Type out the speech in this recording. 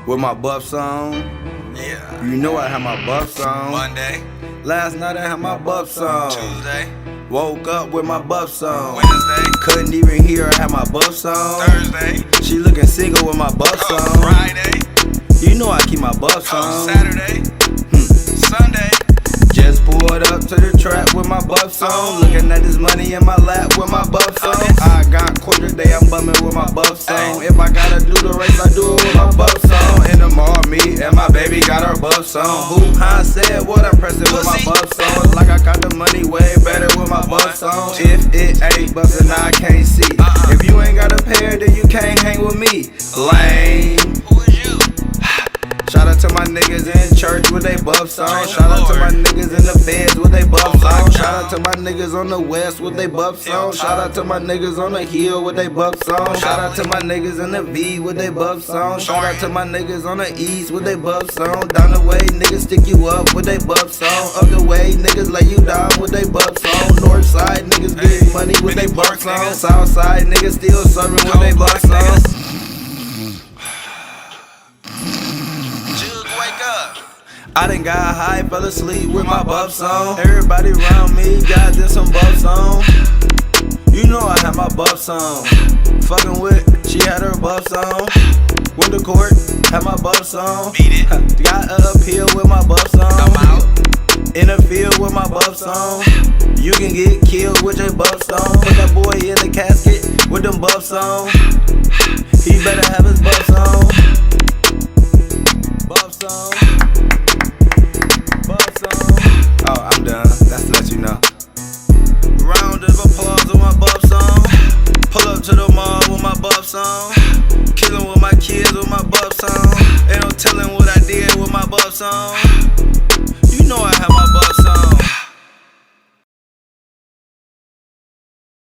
with my buffs on. Yeah. You know I had my buffs on. Monday, Last night I had my buffs on. Tuesday, Woke up with my buffs on. Wednesday, Couldn't even hear I had my buffs on. Thursday, She looking single with my buffs on. Friday, You know I keep my buffs on. Saturday, Sunday. Just pulled up to the trap with my buffs on. Looking at this money in my lap with my buffs on. I got court today, I'm bumming with my buffs on. If I gotta do the race, I do it with my buffs on. In the mall, me and my baby got our buffs on. Who I said what I'm pressing with my buffs on. Like I got the money way better with my buffs on. If it ain't bustin', I can't see. If you ain't got a pair, then you can't hang with me. Lame. Who is you? Shout out to my niggas in church with they buffs on. Shout out to my niggas in the feds with they buffs on. Shout out to my niggas on the west with they buffs on. Shout out to my niggas on the hill with they buffs on. Shout out to my niggas in the V with they buffs on. Shout out to my niggas on the east with they buffs on. Down the way niggas stick you up with they buffs on. Up the way niggas lay you down with they buffs on. North side niggas get money with they buffs on. South side niggas still serving with they buffs on. I done got high, fell asleep with my buffs on. Everybody around me got this some buffs on. You know I had my buffs on. Fucking with, she had her buffs on. Went to court, had my buffs on. Beat it. Got a appeal with my buffs on. I'm out. In the field with my buffs on. You can get killed with your buffs on. Put that boy in the casket with them buffs on. He better have his buffs on. Buffs on. Oh, I'm done. That's to let you know. Round of applause with my buffs on. Pull up to the mall with my buffs on. Killin' with my kids with my buffs on. Ain't no telling what I did with my buffs on.